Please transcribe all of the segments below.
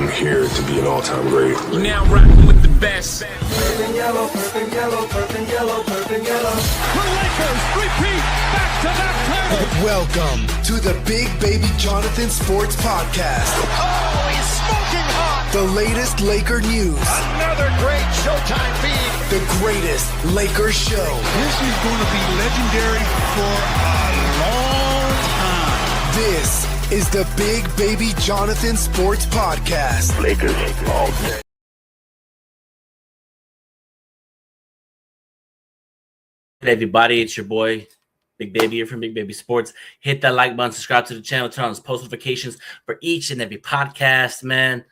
I'm here to be an all-time great. You're now rocking with the best. Purple yellow, purple yellow, purple yellow, purple yellow. The Lakers repeat back-to-back titles. Welcome to the Big Baby Jonathan Sports Podcast. Oh, he's smoking hot. The latest Laker news. Another great Showtime feed. The greatest Lakers show. This is going to be legendary for a long time. This is the Big Baby Jonathan Sports Podcast. Lakers all day. Hey everybody, it's your boy Big Baby here from Big Baby Sports. Hit that like button, subscribe to the channel, turn on those post notifications for each and every podcast, man.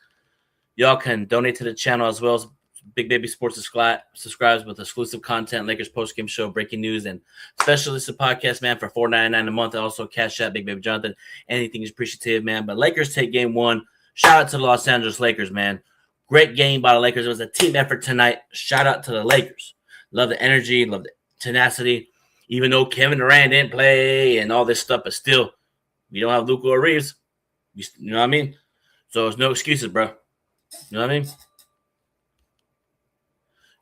Y'all can donate to the channel as well as Big Baby Sports subscribes with exclusive content, Lakers post-game show, breaking news, and special list of podcasts, man, for $4.99 a month. Also, Cash App, Big Baby Jonathan. Anything is appreciative, man. But Lakers take game one. Shout out to the Los Angeles Lakers, man. Great game by the Lakers. It was a team effort tonight. Shout out to the Lakers. Love the energy, love the tenacity. Even though Kevin Durant didn't play and all this stuff, but still, we don't have Luka or Reeves. You know what I mean? So there's no excuses, bro. You know what I mean?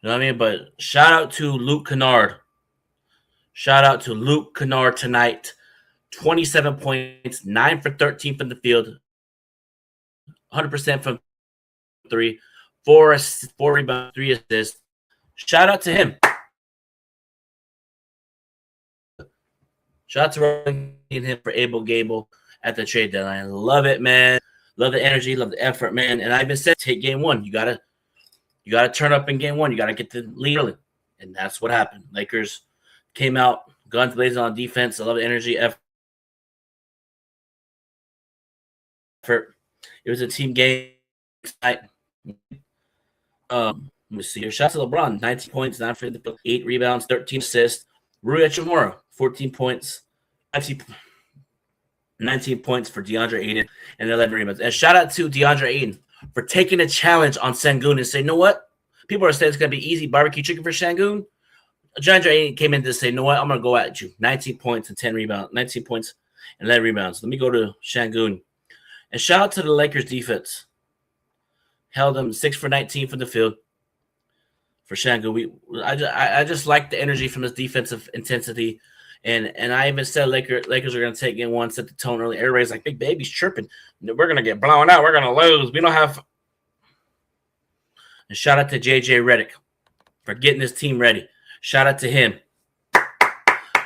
You know what I mean? But shout out to Luke Kennard. Shout out to Luke Kennard tonight. 27 points, 9 for 13 from the field, 100% from 3, 4 rebounds, 3 assists. Shout out to him. Shout out to Rolling him for Abel Gable at the trade deadline. Love it, man. Love the energy, love the effort, man. And I've been said, take game one. You gotta turn up in game one. You gotta get the lead early, and that's what happened. Lakers came out guns blazing on defense. I love the energy, effort. It was a team game tonight. Let me see here. Shout out to LeBron, 19 points, 9 for the 8 rebounds, 13 assists. Rui Hachimura, 14 points, 19 points for DeAndre Ayton, and 11 rebounds. And shout out to DeAndre Ayton for taking a challenge on Sengun and say, you know what? People are saying it's going to be easy barbecue chicken for Sengun. DeAndre Ayton came in to say, you know what? I'm going to go at you. 19 points and 10 rebounds. 19 points and 11 rebounds. Let me go to Sengun. And shout out to the Lakers defense. Held them 6 for 19 from the field. For Sengun, I just like the energy from his defensive intensity, and I even said Lakers are going to take game one, set the tone early. Everybody's like, Big Baby's chirping. We're going to get blown out. We're going to lose. We don't have. And shout out to JJ Redick for getting this team ready. Shout out to him.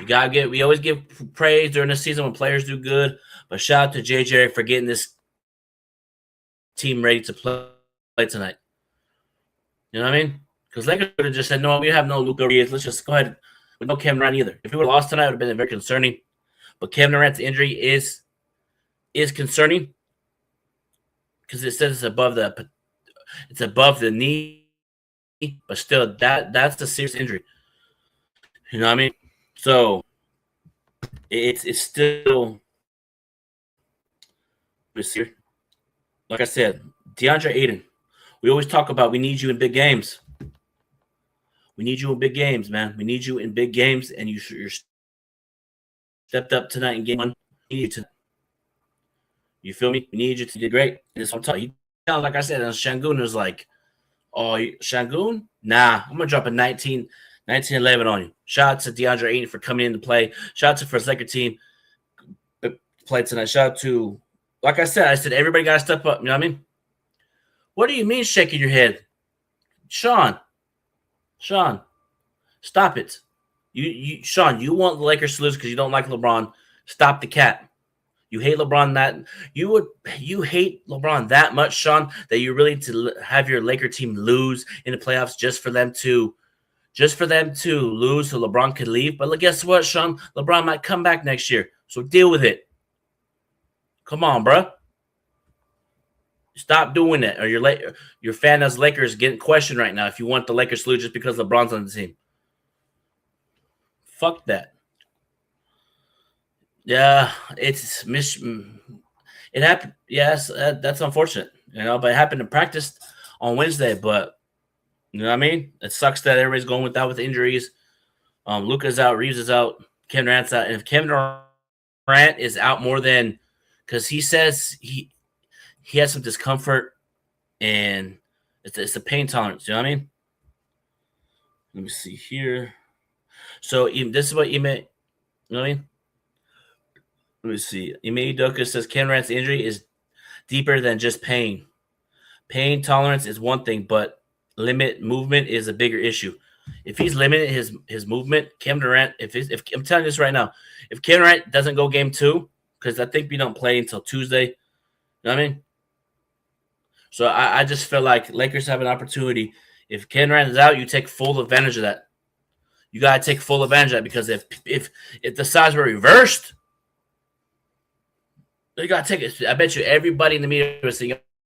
We always give praise during the season when players do good, but shout out to JJ for getting this team ready to play tonight. You know what I mean? Because Lakers would have just said, no, we have no Luka Reeves. Let's just go ahead with no Kevin Durant either. If we would have lost tonight, it would have been very concerning. But Kevin Durant's injury is concerning because it says it's above the knee, but still that's a serious injury. You know what I mean? So it's still like I said, DeAndre Ayton. We always talk about we need you in big games. We need you in big games, man. We need you in big games, and you're stepped up tonight in game one. We need you to. You feel me? We need you to do great. And that's what I'm telling you. Like I said, Sengun was like, oh, Sengun? Nah, I'm going to drop a 19-11 on you. Shout out to DeAndre Ayton for coming in to play. Shout out to First Laker team play tonight. Shout out to, like I said, everybody got to step up. You know what I mean? What do you mean shaking your head? Sean, stop it. Sean, you want the Lakers to lose because you don't like LeBron. Stop the cat. You hate LeBron you hate LeBron that much, Sean, that you're willing to have your Laker team lose in the playoffs just for them to lose so LeBron could leave. But guess what, Sean? LeBron might come back next year. So deal with it. Come on, bro. Stop doing it, or your fan as Lakers getting questioned right now if you want the Lakers to lose just because LeBron's on the team. Fuck that. Yeah, it happened. Yes, that's unfortunate, but it happened in practice on Wednesday. But you know what I mean? It sucks that everybody's going with injuries. Luka's out, Reeves is out, Kevin Durant's out, and if Kevin Durant is out more than because he says he has some discomfort and it's the pain tolerance. You know what I mean? Let me see here. So this is what Ime. You know what I mean? Let me see. Ime Udoka says Kennard's injury is deeper than just pain. Pain tolerance is one thing, but limit movement is a bigger issue. If he's limited his movement, Kevin Durant, if I'm telling you this right now, if Kevin Durant doesn't go game 2, because I think we don't play until Tuesday, you know what I mean? So I just feel like Lakers have an opportunity. If Kevin Durant is out, you take full advantage of that. You gotta take full advantage of that, because if the sides were reversed, you gotta take it. I bet you everybody in the media was saying, you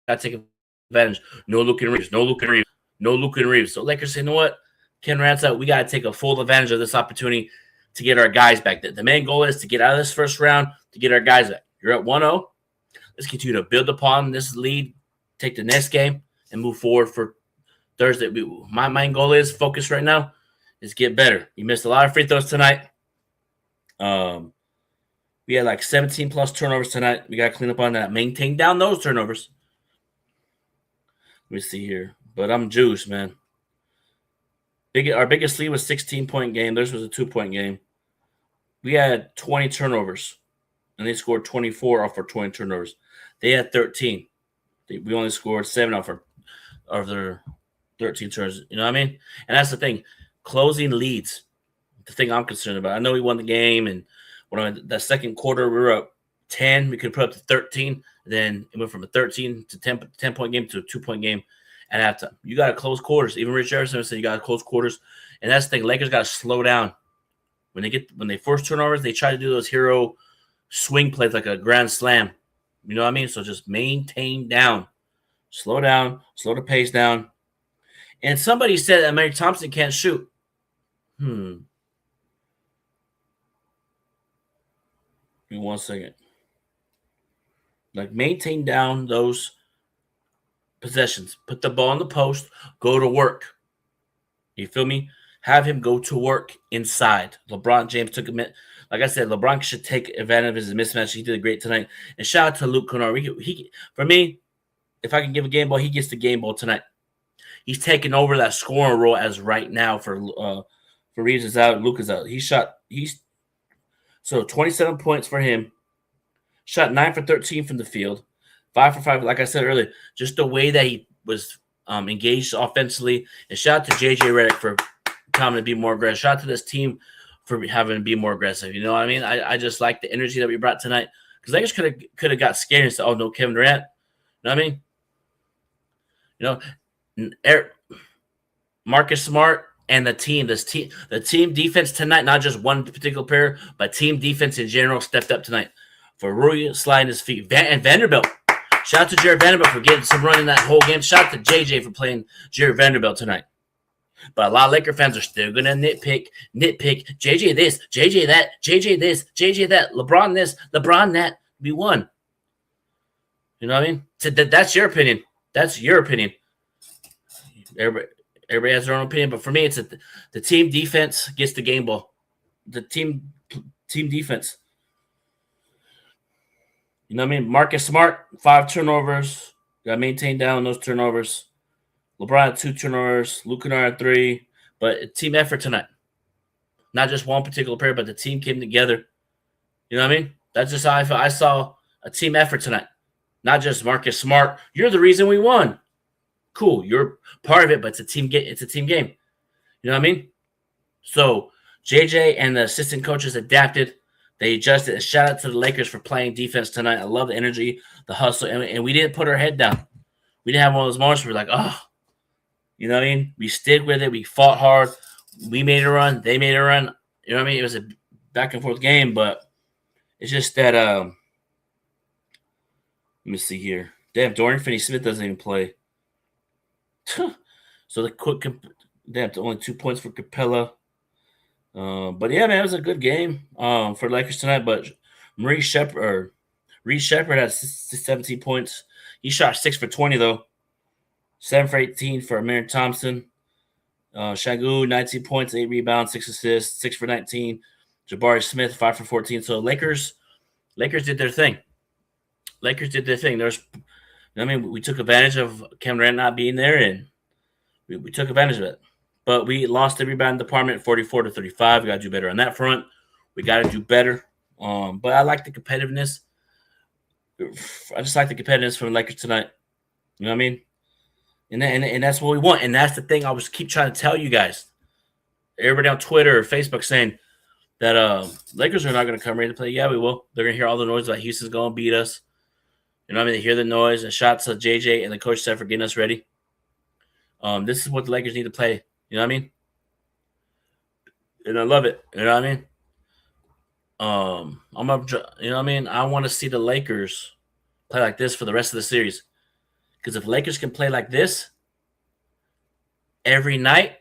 gotta take advantage. No Luke and Reeves, no Luke and Reeves, no Luke and Reeves. So Lakers say, you know what? Ken Durant's out. We got to take a full advantage of this opportunity to get our guys back. The main goal is to get out of this first round, to get our guys back. You're at 1-0. Let's continue to build upon this lead, take the next game, and move forward for Thursday. My main goal is focus right now is get better. You missed a lot of free throws tonight. We had like 17-plus turnovers tonight. We got to clean up on that. Maintain down those turnovers. Let me see here. But I'm juiced, man. Our biggest lead was 16-point game. Theirs was a 2-point game. We had 20 turnovers, and they scored 24 off our 20 turnovers. They had 13. We only scored 7 off their 13 turnovers. You know what I mean? And that's the thing. Closing leads, the thing I'm concerned about. I know we won the game, and when that second quarter, we were up 10. We could put up to 13. Then it went from a 13 to 10-point game to a 2-point game at halftime. You got to close quarters. Even Rich Harrison said you got to close quarters. And that's the thing. Lakers got to slow down. When they force turnovers, they try to do those hero swing plays like a grand slam. You know what I mean? So just maintain down. Slow down. Slow the pace down. And somebody said that Mary Thompson can't shoot. Give me 1 second. Like, maintain down those possessions. Put the ball in the post. Go to work. You feel me? Have him go to work inside. LeBron James took a minute. Like I said, LeBron should take advantage of his mismatch. He did great tonight. And shout out to Luke Kennard. For me, if I can give a game ball, he gets the game ball tonight. He's taking over that scoring role as right now for Reeves is out. Luke is out. So 27 points for him. Shot 9 for 13 from the field. 5 for 5, like I said earlier. Just the way that he was engaged offensively. And shout out to J.J. Redick for coming to be more aggressive. Shout out to this team for having to be more aggressive. You know what I mean? I just like the energy that we brought tonight. Because Lakers could have got scared and said, oh, no, Kevin Durant. You know what I mean? You know, Marcus Smart and the team defense tonight, not just one particular player, but team defense in general stepped up tonight. For Rui sliding his feet. And Vanderbilt. Shout out to Jared Vanderbilt for getting some run in that whole game. Shout out to JJ for playing Jared Vanderbilt tonight. But a lot of Laker fans are still going to nitpick. JJ this, JJ that, JJ this, JJ that, LeBron this, LeBron that. We won. You know what I mean? So that's your opinion. That's your opinion. Everybody has their own opinion. But for me, it's the team defense gets the game ball. The team defense. You know what I mean? Marcus Smart, 5 turnovers. Got to maintain down those turnovers. LeBron had 2 turnovers. Luke Kennard had 3. But team effort tonight. Not just one particular player, but the team came together. You know what I mean? That's just how I felt. I saw a team effort tonight. Not just Marcus Smart. You're the reason we won. Cool. You're part of it, but it's a team game. It's a team game. You know what I mean? So JJ and the assistant coaches adapted. They adjusted. And shout out to the Lakers for playing defense tonight. I love the energy, the hustle, and we didn't put our head down. We didn't have one of those moments where we're like, oh, you know what I mean? We stayed with it. We fought hard. We made a run. They made a run. You know what I mean? It was a back and forth game, but it's just that. Let me see here. Damn, Dorian Finney-Smith doesn't even play. So the quick, only 2 points for Capella. But yeah, man, it was a good game for Lakers tonight. But Reed Shepherd had 17 points. He shot 6 for 20 though. 7 for 18 for Amir Thompson. Shagu 19 points, 8 rebounds, 6 assists, 6 for 19. Jabari Smith 5 for 14. So Lakers did their thing. There's I mean, we took advantage of Kennard not being there, and we took advantage of it. But we lost the rebound department 44-35. We got to do better on that front. We got to do better. But I like the competitiveness. I just like the competitiveness from the Lakers tonight. You know what I mean? And that's what we want. And that's the thing I was keep trying to tell you guys. Everybody on Twitter or Facebook saying that Lakers are not going to come ready to play. Yeah, we will. They're going to hear all the noise about Houston's going to beat us. You know what I mean? They hear the noise and shots of JJ and the coach said for getting us ready. This is what the Lakers need to play. You know what I mean? And I love it. You know what I mean? You know what I mean? I want to see the Lakers play like this for the rest of the series. Because if Lakers can play like this every night,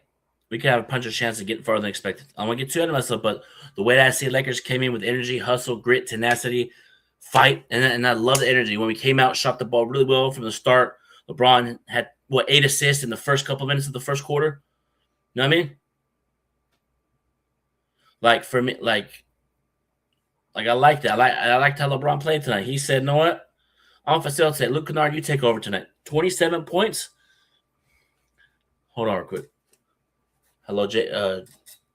we could have a puncher's chance of getting farther than expected. I don't want to get too ahead of myself, but the way that I see Lakers came in with energy, hustle, grit, tenacity, fight, and I love the energy. When we came out, shot the ball really well from the start. LeBron had, 8 assists in the first couple minutes of the first quarter? You know what I mean? Like, for me, like I liked it. I liked how LeBron played tonight. He said, you know what? I don't know if I still say, Luke Kennard, you take over tonight. 27 points. Hold on real quick. Hello,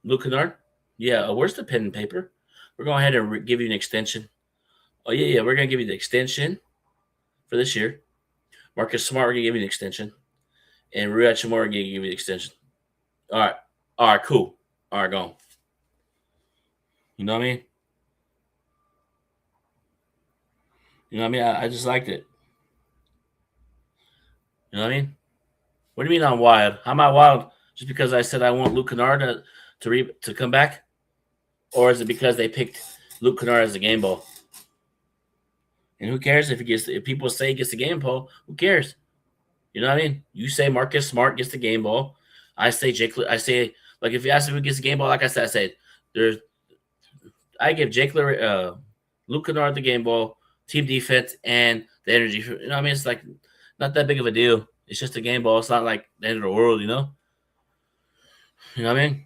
Luke Kennard? Yeah, where's the pen and paper? We're going ahead and give you an extension. Oh, yeah, we're going to give you the extension for this year. Marcus Smart, we're going to give you an extension. And Rui Hachimura, we're going to give you the extension. All right, cool. All right, go on. You know what I mean? You know what I mean? I just liked it. You know what I mean? What do you mean I'm wild? How am I wild? Just because I said I want Luke Kennard to come back? Or is it because they picked Luke Kennard as the game ball? And who cares if people say he gets the game ball? Who cares? You know what I mean? You say Marcus Smart gets the game ball. I say like if you ask me who gets the game ball, like I said, I give Luke Kennard the game ball, team defense, and the energy. You know what I mean? It's like not that big of a deal. It's just a game ball. It's not like the end of the world, you know? You know what I mean?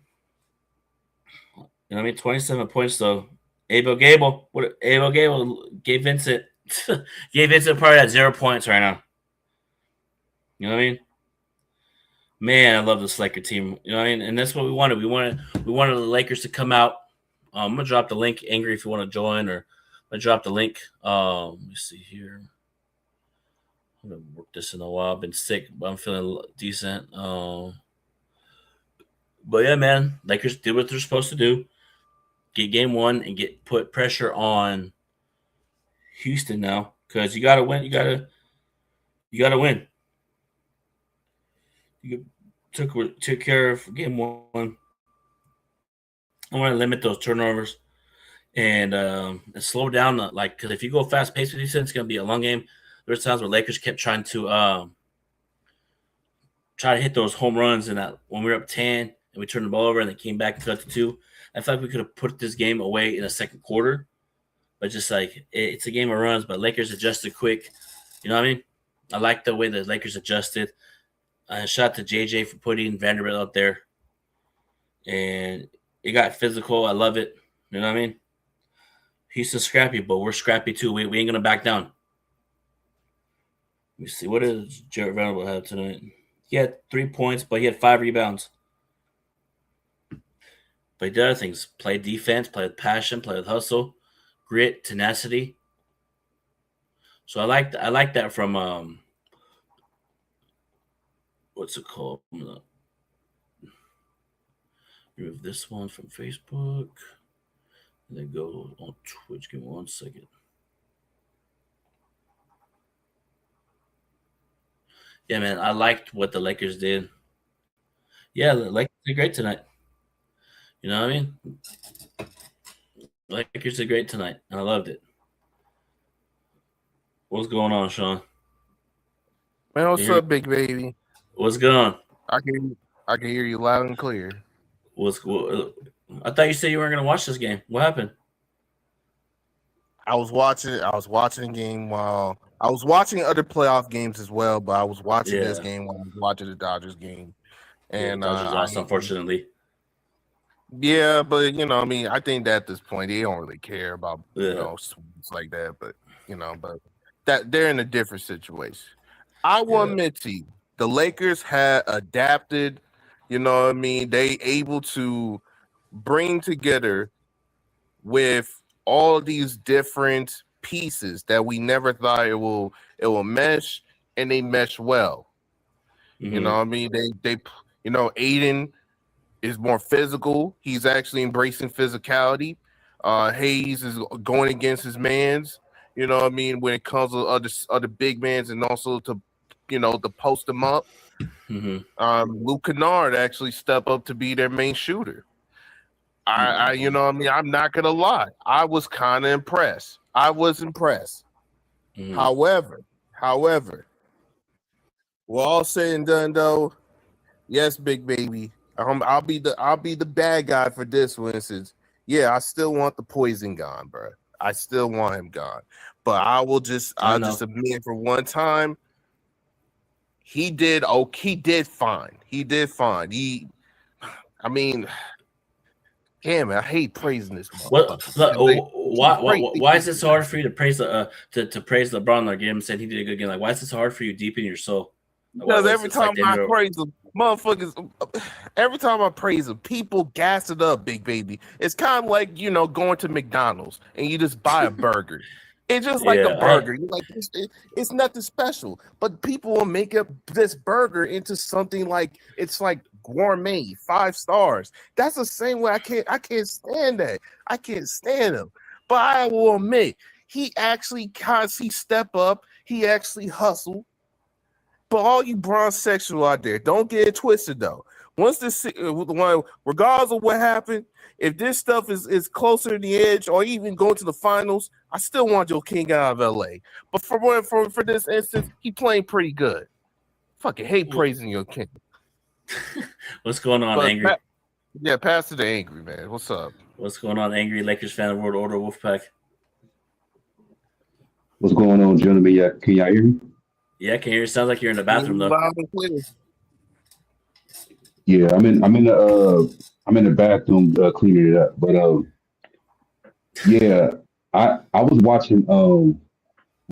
You know what I mean? 27 points, though. Abel Gable gave Vincent probably at 0 points right now. You know what I mean? Man, I love this Laker team. You know what I mean? And that's what we wanted. We wanted the Lakers to come out. I'm gonna drop the link, Angry, if you want to join, or I'm gonna drop the link. Let me see here. I haven't worked this in a while. I've been sick, but I'm feeling decent. But yeah, man, Lakers did what they're supposed to do. Get game one and put pressure on Houston now, because you gotta win. You gotta win. You took care of game one. I want to limit those turnovers and slow down because if you go fast paced with Houston, it's gonna be a long game. There's times where Lakers kept trying to hit those home runs, and that when we were up 10 and we turned the ball over and they came back and cut to 2. I felt like we could have put this game away in the second quarter, but just like it's a game of runs. But Lakers adjusted quick. You know what I mean? I like the way the Lakers adjusted. Shout out to JJ for putting Vanderbilt out there, and it got physical. I love it. You know what I mean? Houston's scrappy, but we're scrappy too. We ain't gonna back down. Let me see. What does Jarrett Vanderbilt have tonight? He had 3 points, but he had 5 rebounds. But he did other things. Play defense, play with passion, play with hustle, grit, tenacity. So I like that from what's it called? Remove this one from Facebook. And then go on Twitch. Give me 1 second. Yeah, man, I liked what the Lakers did. Yeah, the Lakers did great tonight. You know what I mean? Lakers did great tonight. I loved it. What's going on, Sean? Man, what's up, big baby? What's going on? I can hear you loud and clear. I thought you said you weren't going to watch this game. What happened? I was watching the game while I was watching other playoff games as well, but I was watching this game while I was watching the Dodgers game. And Dodgers lost, unfortunately. Yeah, but I mean, I think that at this point they don't really care about sweeps like that, but but that they're in a different situation. I will admit to you, the Lakers had adapted. You know what I mean? They able to bring together with all these different pieces that we never thought it will mesh, and they mesh well. You know what I mean? They Aiden is more physical. He's actually embracing physicality. Hayes is going against his mans. You know what I mean? When it comes to other big mans, and also to post them up. Luke Kennard actually stepped up to be their main shooter. I you know what I mean? I'm not gonna lie. I was kind of impressed. I was impressed. However, well, all said and done, though, yes, big baby. I'll be the bad guy for this one. Since I still want the poison gone, bro. I still want him gone. But I'll just admit for one time, he did fine. He did fine. Damn it, I hate praising this. Why is it so hard for you to praise to praise LeBron or give him said he did a good game? Like, why is it so hard for you deep in your soul? Because every time I praise him, motherfuckers, every time I praise him, people gas it up, big baby. It's kind of like, going to McDonald's and you just buy a burger. It's just like a burger. You're like, it's nothing special. But people will make up this burger into something like it's like gourmet, 5 stars. That's the same way. I can't stand that. I can't stand him. But I will admit, he actually step up. He actually hustle. But all you Bron sexual out there, don't get it twisted though. Regardless of what happened, if this stuff is closer to the edge or even going to the finals, I still want Joe King out of LA. But for this instance, he playing pretty good. Fucking hate praising your King. What's going on, Angry? Pass to the Angry, man. What's up? What's going on, Angry Lakers fan, World Order, Wolfpack? What's going on, gentlemen? Can y'all hear me? Yeah, I can hear you. Sounds like you're in the bathroom though. Yeah, I'm in the bathroom cleaning it up. But I was watching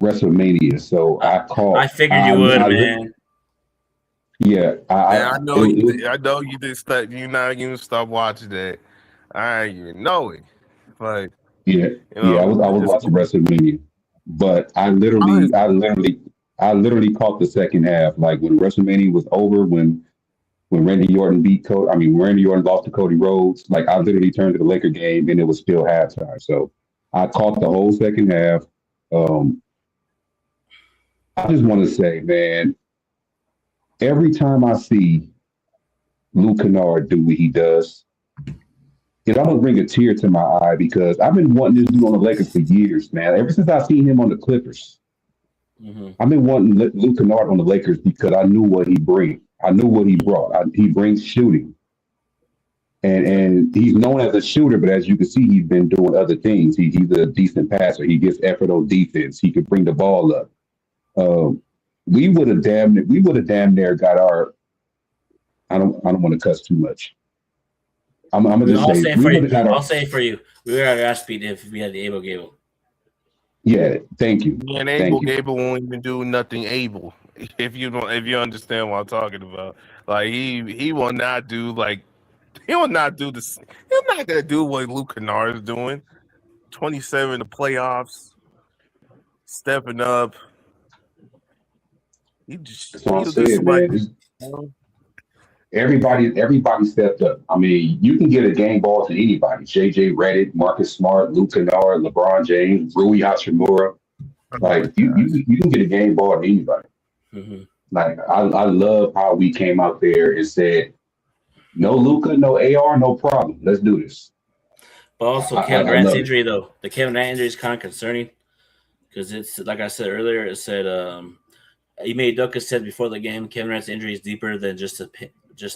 WrestleMania, so I figured you would, man. I know you did stop. You're not even stop watching that. I even know it. Like I was watching WrestleMania, but I literally caught the second half. Like when WrestleMania was over, when Randy Orton lost to Cody Rhodes, like I literally turned to the Laker game and it was still halftime. So I caught the whole second half. I just want to say, man, every time I see Luke Kennard do what he does, it almost brings a tear to my eye because I've been wanting this dude on the Lakers for years, man. Ever since I seen him on the Clippers. I've been wanting Luke Kennard on the Lakers because I knew what he brings. I knew what he brought. He brings shooting. And he's known as a shooter, but as you can see, he's been doing other things. He's a decent passer. He gets effort on defense. He could bring the ball up. We would have damn near got our. I don't want to cuss too much. I'm gonna just I'll say it for you. We were at our speed if we had the Abel Gable. Yeah, thank you. And Gable won't even do nothing able. If you understand what I'm talking about, like he will not do this. He's not gonna do what Luke Kennard is doing. 27 in the playoffs, stepping up. Everybody stepped up. I mean, you can get a game ball to anybody. JJ Redick, Marcus Smart, Luke Kennard, LeBron James, Rui Hachimura. Like you can get a game ball to anybody. Like I love how we came out there and said, no Luka, no AR, no problem. Let's do this. But also Kevin Durant's injury though. The Kevin Durant injury is kind of concerning because it's like I said earlier. It said Ime Udoka said before the game, Kevin Durant's injury is deeper than just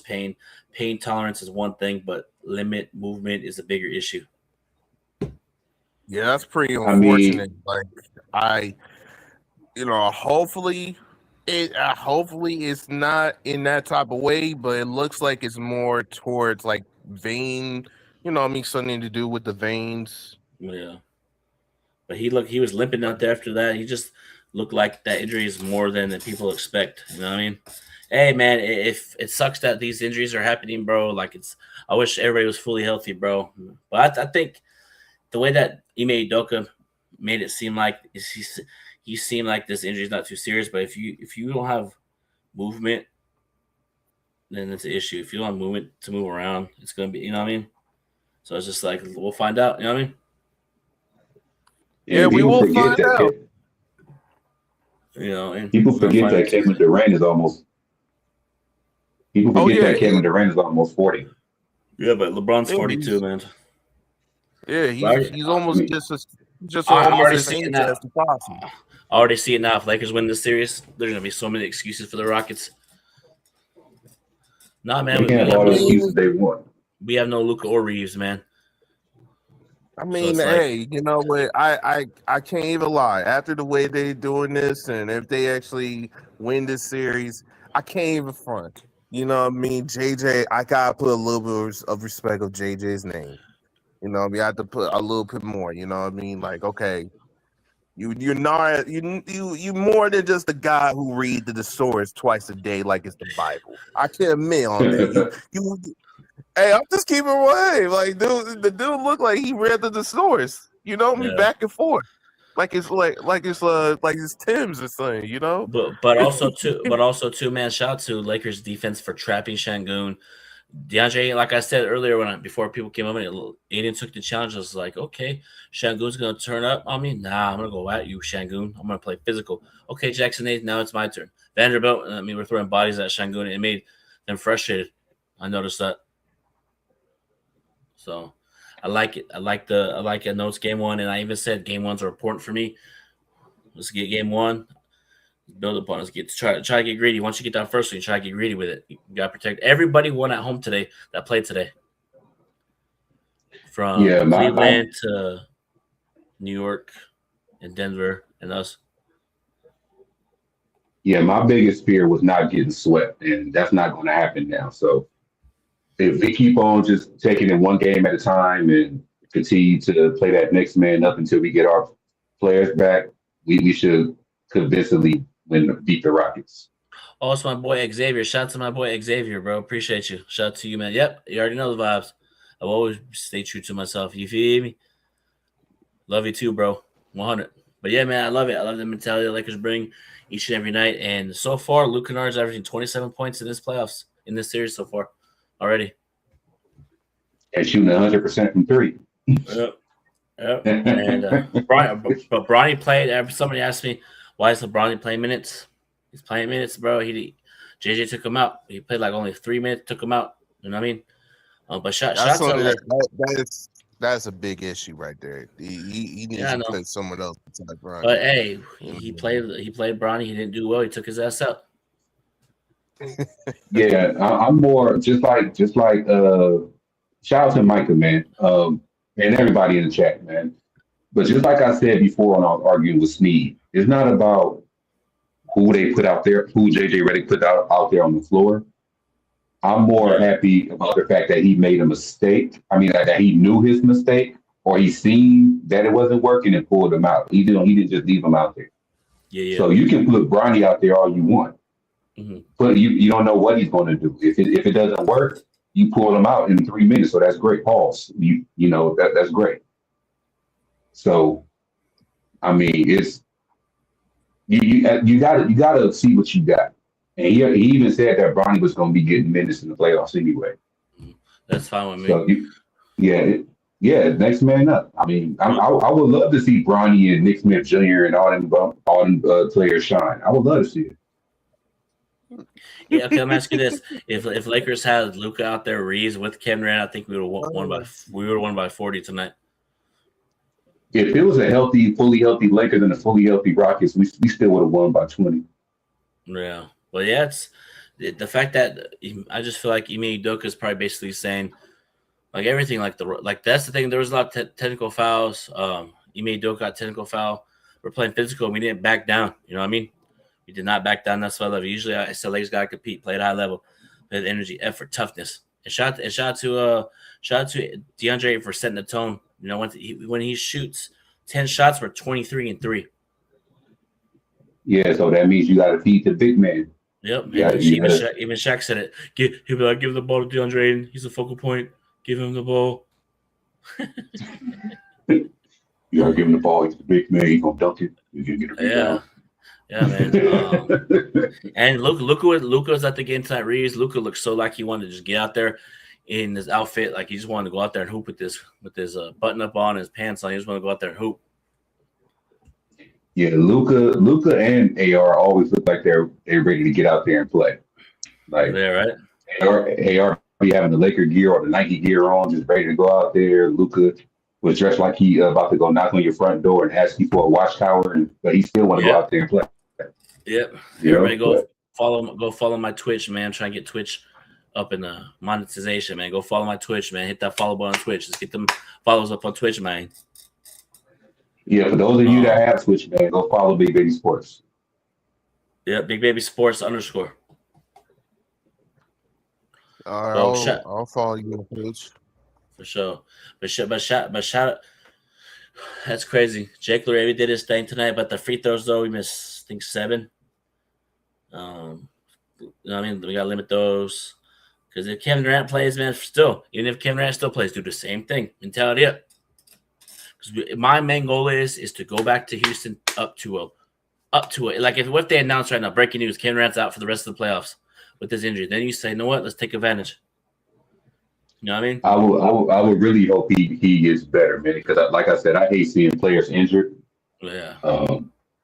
pain. Pain tolerance is one thing, but limit movement is a bigger issue. Yeah, that's pretty unfortunate. Hopefully it's not in that type of way, but it looks like it's more towards like vein, something to do with the veins. Yeah. But he was limping out there after that. He just look like that injury is more than people expect. You know what I mean? Hey, man, if it sucks that these injuries are happening, bro. Like I wish everybody was fully healthy, bro. But I think the way that Ime Udoka made it seem like he seemed like this injury is not too serious. But if you don't have movement, then it's an issue. If you don't have movement to move around, it's gonna be, you know what I mean? So it's just like we'll find out, you know what I mean? Yeah, we will find out. You know, and people forget that Kevin Durant is almost. People forget that Kevin Durant is almost 40. Yeah, but LeBron's 42, man. Yeah, he's almost just I almost already as see it age now. as possible. I already see it now. If Lakers win this series, there's gonna be so many excuses for the Rockets. Nah, man, They have all the excuses they want. We have no Luka or Reeves, man. I mean, hey, you know what? I can't even lie. After the way they're doing this, and if they actually win this series, I can't even front. You know what I mean? JJ, I gotta put a little bit of respect of JJ's name. You know what I mean? I have to put a little bit more. You know what I mean? Like, okay, you're not you more than just the guy who read the source twice a day like it's the Bible. I can admit on that. You hey, I'm just keeping away. Like, dude, the dude looked like he read the source. You know, me back and forth, like it's Tim's or something. You know, but also too, man. Shout out to Lakers defense for trapping Şengün. DeAndre, like I said earlier, before people came up and Aiden took the challenge, I was like, okay, Şengün's gonna turn up on me. Nah, I'm gonna go at you, Şengün. I'm gonna play physical. Okay, Jackson 8, now it's my turn. Vanderbilt, I mean, we're throwing bodies at Şengün, and it made them frustrated. I noticed that. So I like it. I like it. No, it's game one, and I even said game ones are important for me. Let's get game one. Build upon us. Try to get greedy. Once you get down first, you try to get greedy with it. You gotta protect. Everybody won at home today that played today. From Cleveland to New York and Denver and us. Yeah, my biggest fear was not getting swept, and that's not going to happen now. So if we keep on just taking it one game at a time and continue to play that next man up until we get our players back, we should convincingly beat the Rockets. Oh, it's my boy Xavier. Shout out to my boy Xavier, bro. Appreciate you. Shout out to you, man. Yep, you already know the vibes. I'll always stay true to myself. You feel me? Love you too, bro. 100. But yeah, man, I love it. I love the mentality the Lakers bring each and every night. And so far, Luke Kennard's averaging 27 points in this playoffs, in this series so far already. And shooting 100% from three. Yep. And Bronny played. Somebody asked me, why is LeBron playing minutes? He's playing minutes, bro. JJ took him out. He played like only 3 minutes, took him out. You know what I mean? But that's a big issue right there. He needs to play someone else besides Bronny. But hey, he played Bronny. He didn't do well. He took his ass out. Yeah, I'm more just like shout out to Micah, man, and everybody in the chat, man. But just like I said before when I was arguing with Sneed, it's not about who they put out there, who JJ Redick put out there on the floor. I'm more happy about the fact that he made a mistake. I mean, that he knew his mistake, or he seen that it wasn't working and pulled him out. He didn't just leave him out there. Yeah. So you can put Bronny out there all you want, but you don't know what he's going to do. If it doesn't work, you pull him out in 3 minutes. So that's great. Pause. You know that's great. So, I mean, it's you gotta see what you got. And he even said that Bronny was going to be getting minutes in the playoffs anyway. That's fine with me. So next man up. I mean, I would love to see Bronny and Nick Smith Jr. and all them players shine. I would love to see it. Yeah, okay. Let me ask you this: If Lakers had Luka out there, Reeves with Kennard, I think we would have won by 40 tonight. If it was a fully healthy Lakers and a fully healthy Rockets, we still would have won by 20. Yeah. Well, yeah, it's the fact that I just feel like Ime Udoka is probably basically saying, like, everything, like that's the thing. There was a lot of technical fouls. Ime Udoka got technical foul. We're playing physical, and we didn't back down. You know what I mean? We did not back down. That's what I love. Usually, I said Lakers gotta compete, play at a high level, play with energy, effort, toughness. And shout out to DeAndre for setting the tone. You know, when he shoots 10 shots, we're 23 and 3. Yeah, so that means you got to feed the big man. Yep. Yeah, Even Shaq said it. He'll be like, give the ball to DeAndre Ayton. He's a focal point. Give him the ball. You got to give him the ball. He's the big man. He's going to dunk it. He's going to get a rebound. Yeah, man. And Luka's at the game tonight. Reeves. Luka looked so like he wanted to just get out there in his outfit, like he just wanted to go out there and hoop with his button up on, his pants on. He just want to go out there and hoop. Yeah, Luka and AR always look like they're ready to get out there and play. Like, yeah, right. AR be having the Laker gear or the Nike gear on, just ready to go out there. Luka was dressed like he about to go knock on your front door and ask you for a watchtower, but he still want to go out there and play. Yep. You Everybody go follow my Twitch, man. I'm trying to get Twitch up in the monetization, man. Go follow my Twitch, man. Hit that follow button on Twitch. Let's get them follows up on Twitch, man. Yeah, for those of you that have Twitch, man, go follow Big Baby Sports. Yeah, Big Baby Sports _. All right, I'll follow you on Twitch. For sure. But shout out. That's crazy. Jake LaRavia did his thing tonight, but the free throws though, we missed, I think, 7. You know what I mean? We gotta limit those. Because if Kevin Durant plays, man, even if Kevin Durant still plays, do the same thing. Mentality up. Because my main goal is to go back to Houston up to a like if they announce right now, breaking news, Kevin Durant's out for the rest of the playoffs with this injury, then you say, you know what, let's take advantage. You know what I mean? I would really hope he gets better, man. Because like I said, I hate seeing players injured. Yeah. I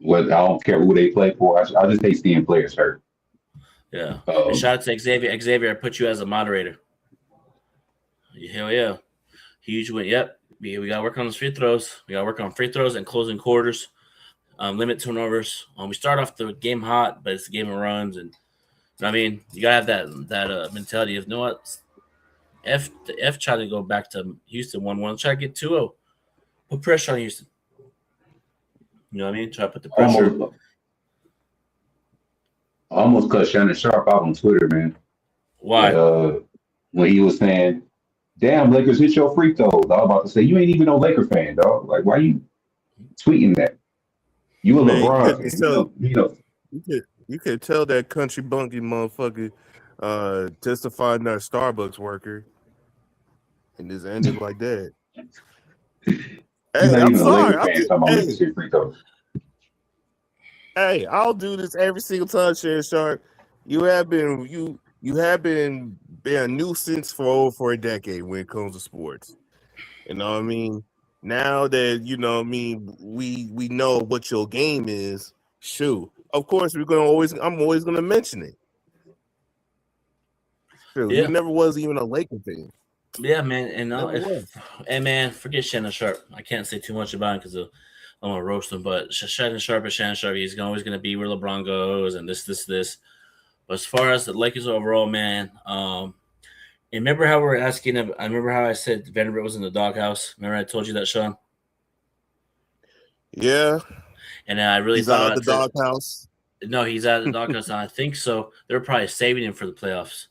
don't care who they play for. I just hate seeing players hurt. Yeah. Shout out to Xavier. Xavier, I put you as a moderator. Hell yeah. Huge win. Yep. We got to work on those free throws. We got to work on free throws and closing quarters. Limit turnovers. We start off the game hot, but it's a game of runs. And you know what I mean, you got to have that mentality of, you know what, F try to go back to Houston 1-1. Try to get 2-0. Put pressure on Houston. You know what I mean? Try to put the pressure. I almost cut Shannon Sharp out on Twitter, man. Why? When he was saying, damn, Lakers, hit your free throws. I was about to say, you ain't even no Laker fan, dog. Like, why you tweeting that? You a LeBron fan. You could tell that country bunky motherfucker testifying that Starbucks worker and just ended like that. Hey, I'm sorry. Hey, I'll do this every single time, Shannon Sharp. You have been a nuisance for over a decade when it comes to sports. You know what I mean? Now that we know what your game is, shoot. Of course, I'm always gonna mention it. Shoot, Yeah. You never was even a Laker fan. Yeah, man. And man, forget Shannon Sharp. I can't say too much about him because I'm gonna roast him. But Shannon Sharp is Shannon Sharp. He's always gonna be where LeBron goes and this. But as far as the Lakers overall, man, and remember how we're asking? I remember how I said Vanderbilt was in the doghouse. Remember I told you that, Sean? Yeah. And I really he's thought out of the doghouse. No, he's out of the doghouse, and I think so. They're probably saving him for the playoffs.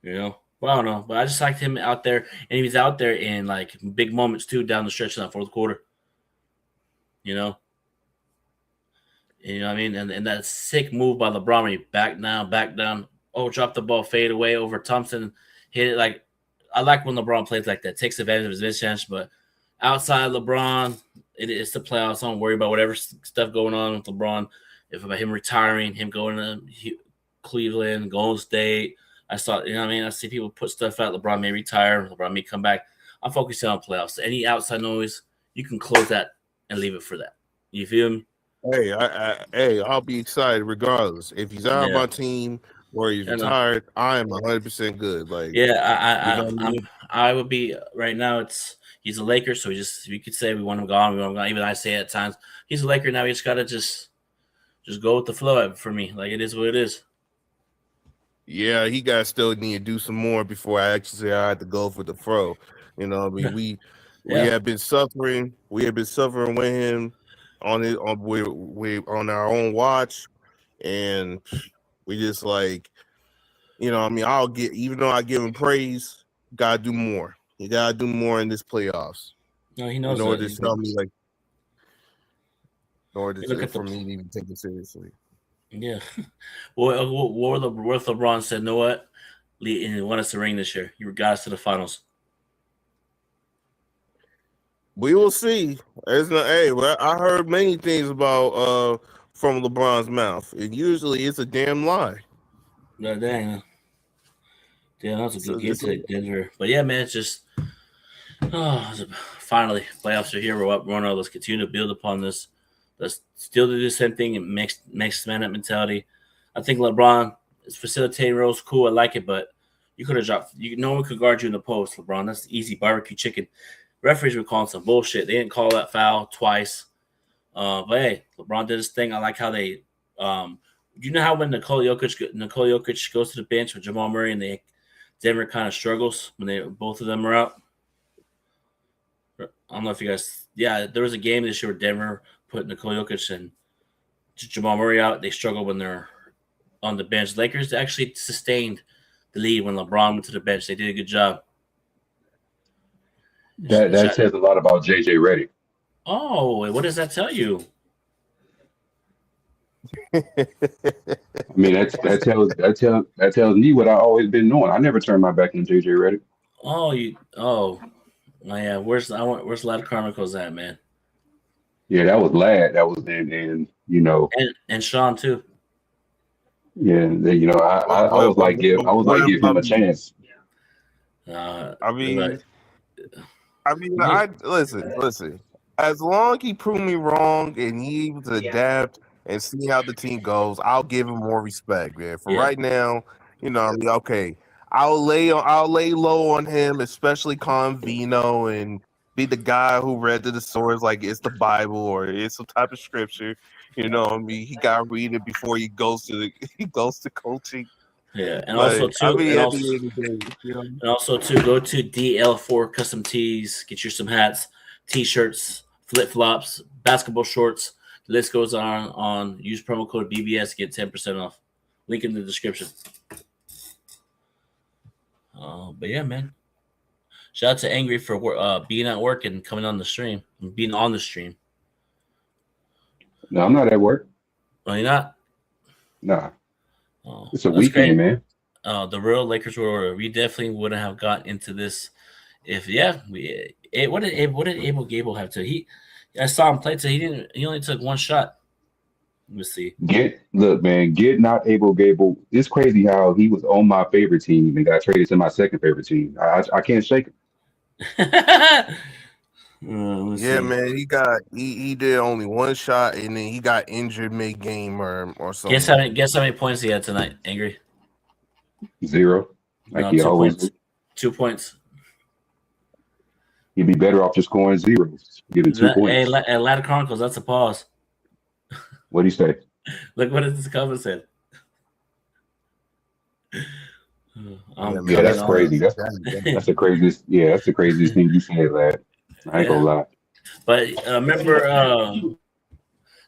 You know, well, I don't know, but I just liked him out there, and he was out there in like big moments too, down the stretch in that fourth quarter. You know what I mean, and that sick move by LeBron when he back down. Oh, drop the ball, fade away over Thompson, hit it. Like, I like when LeBron plays like that, takes advantage of his mismatch. But outside LeBron, it's the playoffs. I don't worry about whatever stuff going on with LeBron. If about him retiring, him going to Cleveland, Golden State. I saw, you know what I mean? I see people put stuff out. LeBron may retire. LeBron may come back. I'm focusing on playoffs. Any outside noise, you can close that and leave it for that. You feel me? Hey, I'll be excited regardless. If he's out of my team or he's retired, I am 100% good. Like, I would be right now. He's a Laker, so we could say we want him gone. We want him gone. Even I say it at times, he's a Laker now. We just gotta just go with the flow for me. Like, it is what it is. Yeah, he still need to do some more before I actually say I had to go for the fro. You know, I mean, we have been suffering. We have been suffering with him on our own watch, and we just like, you know, I mean, even though I give him praise, gotta do more. You gotta do more in this playoffs. No, he knows. In order to tell me, like, for me to even take it seriously. Yeah. Well, what LeBron said, "Know what? He want us to ring this year. You got us to the finals." We will see. Well, I heard many things about from LeBron's mouth, and usually it's a damn lie. No, dang. Yeah, that was a good game today, Denver. But yeah, man, it's just finally playoffs are here. We're up 1-0. Let's continue to build upon this. Let's still do the same thing and mixed man up mentality. I think LeBron is facilitating roles. Cool, I like it, but you could have dropped. No one could guard you in the post, LeBron. That's easy barbecue chicken. Referees were calling some bullshit. They didn't call that foul twice. But hey, LeBron did his thing. I like how they. You know how when Nikola Jokic goes to the bench with Jamal Murray and Denver kind of struggles when both of them are out. I don't know if you guys. Yeah, there was a game this year where Denver put Nikola Jokic and Jamal Murray out. They struggle when they're on the bench. The Lakers actually sustained the lead when LeBron went to the bench. They did a good job. That says a lot about JJ Redick. Oh, what does that tell you? I mean, that tells me what I always been knowing. I never turned my back on JJ Redick. Oh yeah. Where's Lad Chronicles at, man? Yeah, that was Lad. That was and and Sean too. Yeah, I was like give him a chance. Listen. As long as he proved me wrong and he able to adapt and see how the team goes, I'll give him more respect, man. For right now, okay. I'll lay low on him, especially calling Vino and be the guy who read the source like it's the Bible or it's some type of scripture. He got to read it before he goes to coaching. Yeah, and also go to DL4 Custom Tees, get you some hats, t-shirts, flip-flops, basketball shorts. The list goes on. Use promo code BBS, get 10% off. Link in the description. But yeah, man. Shout out to Angry for being at work and coming on the stream. Being on the stream. No, I'm not at work. Oh, you're not? Nah. It's a weekend, man. The real Lakers were. We definitely wouldn't have got into this if what did Abel Gable have to? I saw him play today. He only took one shot. Let's see. Get not Abel Gable. It's crazy how he was on my favorite team and got traded to my second favorite team. I can't shake him. Man, he did only one shot and then he got injured mid-game or something. Guess how many points he had tonight, Angry? 0. Like he always points. 2 points. He'd be better off just scoring 0. Giving 2 points. Hey, at Ladder Chronicles, that's a pause. What do you say? Look what this comment said. That's crazy. That's the craziest. Yeah, that's the craziest thing you said, lad. I ain't gonna lie. But remember,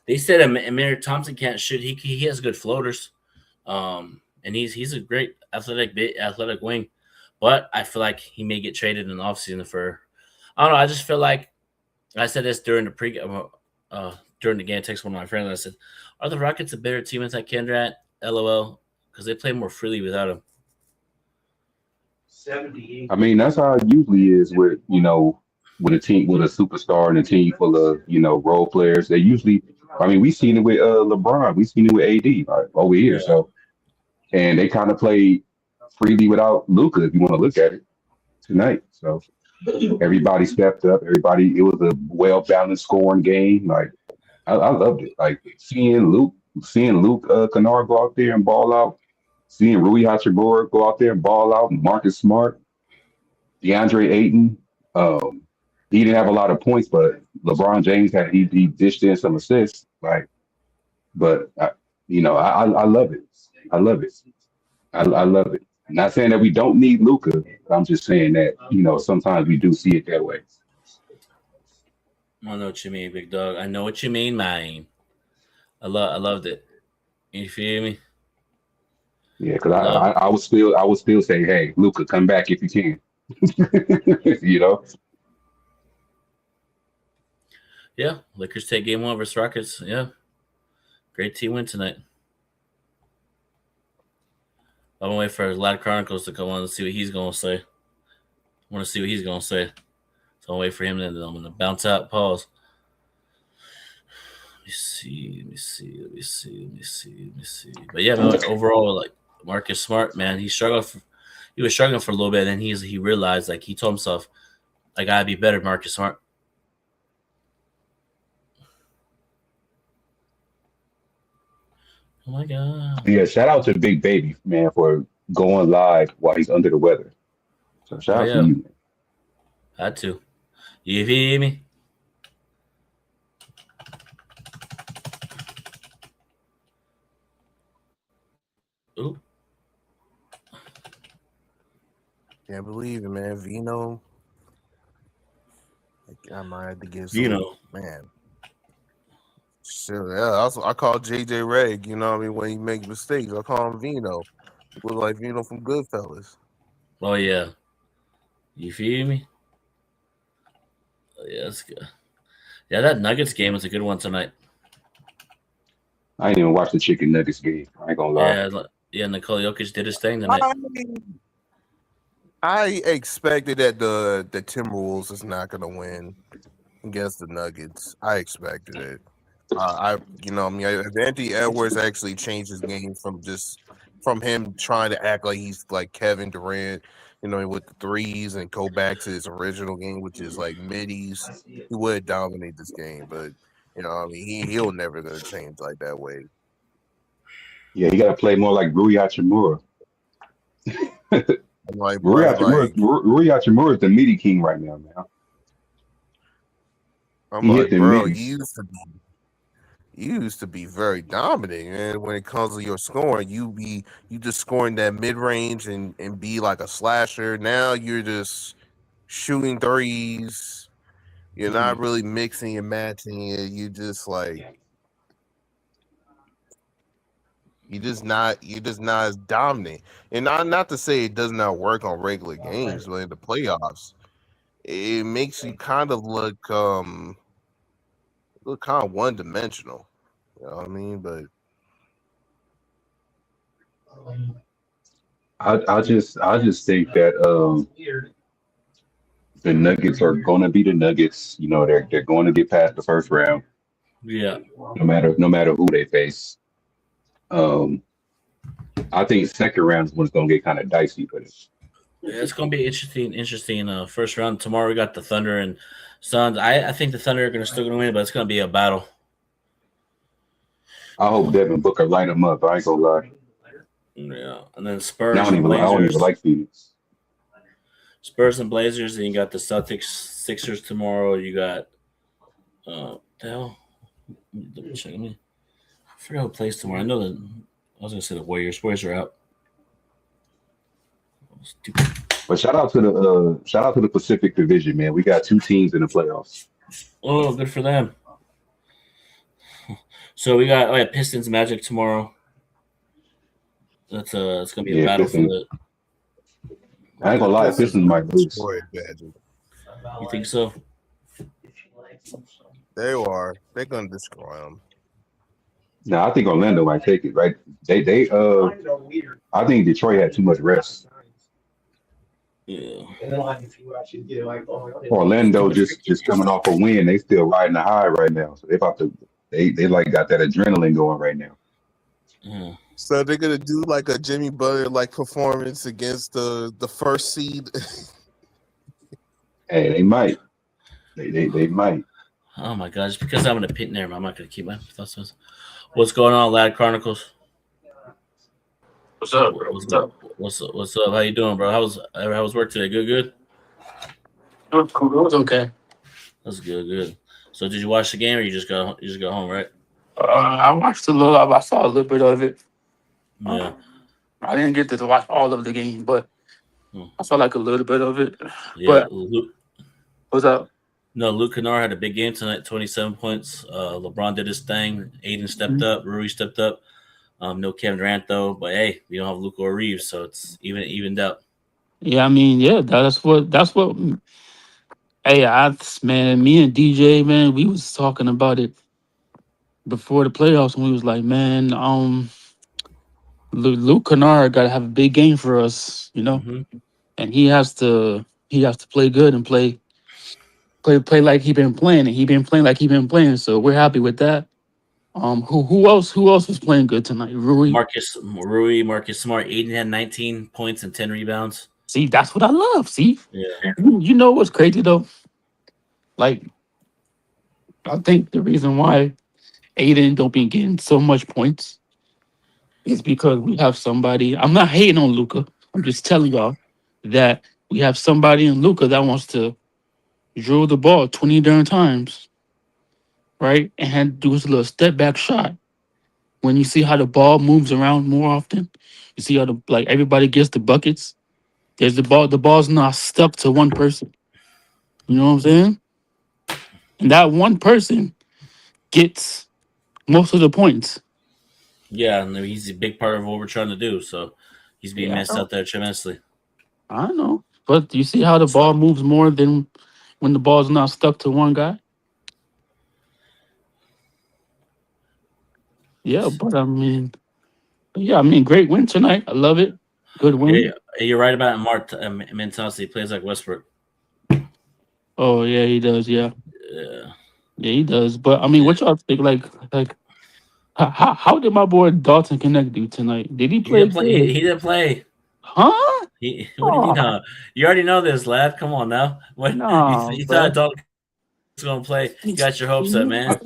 they said Amir Thompson can't shoot. He has good floaters, and he's a great athletic wing. But I feel like he may get traded in the offseason for. I don't know. I just feel like I said this during the during the game. I texted one of my friends. And I said, "Are the Rockets a better team without Kennard? LOL, because they play more freely without him." 78. I mean, that's how it usually is with with a team with a superstar and a team full of role players. They usually. I mean, we've seen it with LeBron. We've seen it with AD over here. Yeah. So, and they kind of played freely without Luka, if you want to look at it tonight. So. Everybody stepped up. It was a well-balanced scoring game. Like I loved it. Like seeing Luke Kennard go out there and ball out, seeing Rui Hachimura go out there and ball out, Marcus Smart, DeAndre Ayton. He didn't have a lot of points, but LeBron James he dished in some assists. I love it. I love it. I love it. I'm not saying that we don't need Luka. I'm just saying that, sometimes we do see it that way. I know what you mean, big dog. I know what you mean, man. I loved it. You feel me? Yeah, because I would still say, hey, Luka, come back if you can. Yeah, Lakers take game 1 versus Rockets. Yeah, great team win tonight. I'm waiting for Lad Chronicles to come on and see what he's gonna say. I want to see what he's gonna say. So I'll wait for him, and then I'm gonna bounce out. Pause. Let me see. But yeah, man, overall, like Marcus Smart, man, he was struggling for a little bit, and then he realized, like, he told himself, I gotta be better, Marcus Smart. Oh my god. Yeah, shout out to Big Baby, man, for going live while he's under the weather. So shout out to you, man. Had to. You feel me? Ooh. Can't believe it, man. Vino. I might have to get some, Vino. man. Shit, yeah. I call JJ Reg, you know what I mean, when he makes mistakes. I call him Vino. He look like Vino from Goodfellas. Oh yeah. You feel me? Oh, yeah, that's good. Yeah, that Nuggets game was a good one tonight. I ain't even watched the Chicken Nuggets game. I ain't gonna lie. Yeah, Nikola Jokic did his thing tonight. I expected that the Timberwolves is not gonna win against the Nuggets. I expected it. If Anthony Edwards actually changed his game from him trying to act like he's like Kevin Durant, with the threes and go back to his original game, which is like middies, he would dominate this game. But he'll never gonna change like that way. Yeah, he got to play more like Rui Hachimura. Rui Hachimura is the meaty king right now, man. I'm like, bro, you used to be very dominant, and when it comes to your scoring, you just scoring that mid range and be like a slasher. Now you're just shooting threes. You're not really mixing and matching it. You just like you're just not as dominant. And not to say it does not work on regular games, but in the playoffs, it makes you kind of look kind of one dimensional. You know what I mean? But I just think that the Nuggets are going to be the Nuggets. They're going to get past the first round. Yeah. No matter who they face. I think second round is when it's going to get kind of dicey for this. Yeah, it's going to be interesting. First round tomorrow. We got the Thunder and Suns. I think the Thunder are still going to win, but it's going to be a battle. I hope Devin Booker light them up. I ain't gonna lie. Yeah, and then Spurs. I don't even like Phoenix. Spurs and Blazers, and you got the Celtics, Sixers tomorrow. You got the hell. Double check me. I forgot who plays tomorrow. I know that I was gonna say the Warriors. Warriors are out. But shout out to the Pacific Division, man. We got 2 teams in the playoffs. Oh, good for them. So we got Pistons Magic tomorrow. It's gonna be a battle Pistons. for the. I ain't gonna lie, Pistons might lose. You think so? They're gonna destroy them. No, I think Orlando might take it. Right? I think Detroit had too much rest. Yeah. Orlando just coming off a win. They still riding the high right now. So they like got that adrenaline going right now. Yeah. So they're gonna do like a Jimmy Butler like performance against the first seed. Hey, they might. They might. Oh my God! Just because I'm in a pit there, I'm not gonna keep my thoughts. What's going on, Lad Chronicles? What's up, bro? What's up? How you doing, bro? How was work today? Good. It was okay. That's good. So did you watch the game, or you just got home, right? I watched I saw a little bit of it. Yeah. I didn't get to watch all of the game, but I saw like a little bit of it. Yeah. But what's up? No, Luke Kennard had a big game tonight, 27 points. LeBron did his thing. Aiden stepped up. Rui stepped up. No Kevin Durant though, but hey, we don't have Luka or Reeves, so it's evened out. Yeah, I mean, yeah, that's what Hey, man, me and DJ, man, we was talking about it before the playoffs, and we was like, man, Luke Kennard got to have a big game for us, and he has to play good and play like he been playing, and he been playing like he been playing. So we're happy with that. Who else was playing good tonight? Marcus Smart, 19 points and 10 rebounds. See, that's what I love. See, Yeah. You know what's crazy though? Like, I think the reason why Aiden don't be getting so much points is because we have somebody. I'm not hating on Luca. I'm just telling y'all that we have somebody in Luca that wants to drill the ball 20 darn times, right? And do his little step back shot. When you see how the ball moves around more often, you see how everybody gets the buckets. There's the ball. The ball's not stuck to one person. You know what I'm saying? And that one person gets most of the points. Yeah, and he's a big part of what we're trying to do. So he's being missed out there tremendously. I know, but you see how the ball moves more than when the ball's not stuck to one guy. Yeah, but great win tonight. I love it. Good win. Yeah, you're right about Mentality. He plays like Westbrook. Oh yeah, he does. Yeah, he does. But what y'all think? Like, how did my boy Dalton Kennard do tonight? Did he play? He didn't play. Huh? What do you mean? Huh? You already know this, lad. Come on now. What? No, you thought Dalton was going to play? You got your hopes up, man.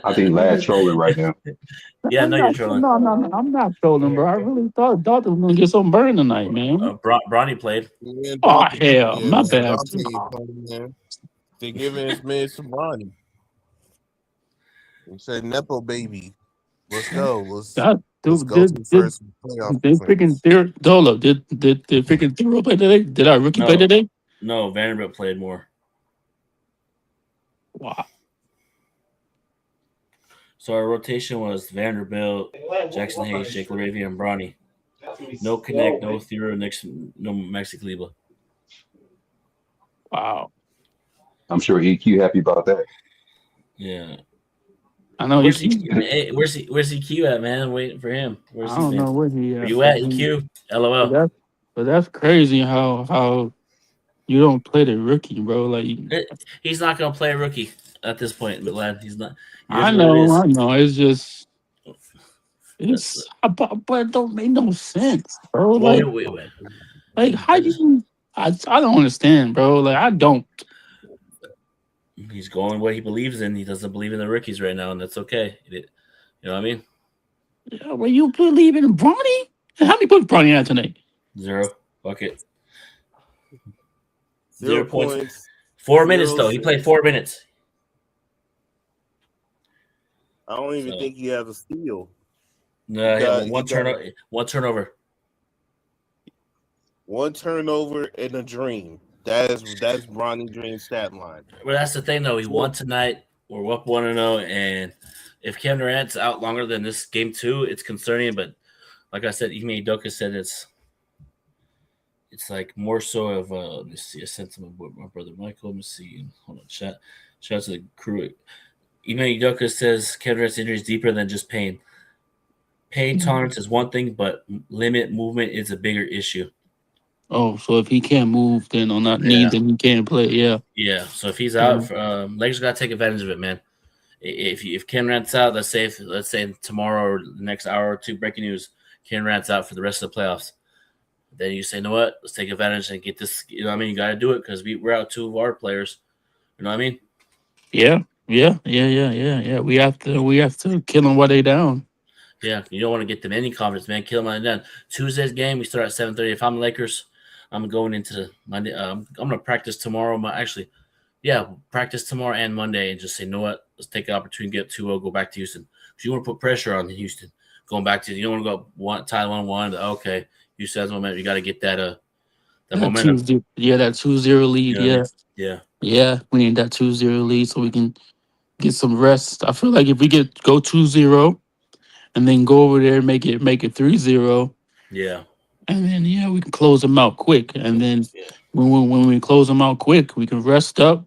I think Lad's trolling right now. Yeah, I know you're trolling. No, I'm not trolling, bro. I really thought Dalton was going to get some burn tonight, man. Bronny played. Yeah, Oh, hell. My bad. They're giving his man some money. He said, Nepo baby. Let's go. Let's go to the first playoff. Did freaking Thero play today? Did our rookie play today? No, Vanderbilt played more. Wow. So our rotation was Vanderbilt, Jackson Hayes, Jake LaRavia, and Bronny. No Connect, no Thero, no Maxi Kleba. Wow. I'm sure EQ happy about that. Yeah. I know where's EQ at, man? I'm waiting for him. I don't know where he at. Are you at EQ? LOL. But that's crazy how you don't play the rookie, bro. Like he's not gonna play a rookie at this point, but lad, he's not. I know. It's just but it don't make no sense, bro. Wait. Like how you? I don't understand, bro. Like I don't. He's going what he believes in. He doesn't believe in the rookies right now, and that's okay. You know what I mean? Yeah, well, you believe in Bronny? How many points Bronny had tonight? 0. Bucket. 0 points. 4 minutes, though. He played 4 minutes. I don't even think he has a steal. No, he had one turnover. One turnover. One turnover in a dream. That's Bronny Dream's stat line. Well, that's the thing, though. He won tonight. We're up 1-0, and if Kevin Durant's out longer than this game 2, it's concerning. But like I said, Ime Udoka said it's like more so of let me see a sentiment with my brother Michael. Let me see. Hold on, chat. Shout out to the crew. Ime Udoka says Kevin Durant's injury is deeper than just pain. Pain tolerance is one thing, but limit movement is a bigger issue. Oh, so if he can't move, then on that knee, then he can't play. Yeah. Yeah. So if he's out, Lakers got to take advantage of it, man. If Ken Durant's out, let's say tomorrow or the next hour or two, breaking news, Ken Durant's out for the rest of the playoffs. Then you say, you know what? Let's take advantage and get this. You know what I mean? You got to do it because we're out 2 of our players. You know what I mean? Yeah. We have to kill them while they down. Yeah, you don't want to get them any confidence, man. Kill them while they're down. Tuesday's game, we start at 7:30. If I'm the Lakers, I'm going into Monday. I'm going to practice tomorrow. Practice tomorrow and Monday and just say, you know what? Let's take the opportunity to get 2-0, go back to Houston. Because you want to put pressure on Houston. Going back to, you don't want to go tie 1-1. Okay, Houston has momentum. You got to get that momentum. That 2-0 lead. Yeah, we need that 2-0 lead so we can get some rest. I feel like if we go 2-0 and then go over there and make it 3-0. Yeah. And then we can close them out quick. And then when we close them out quick, we can rest up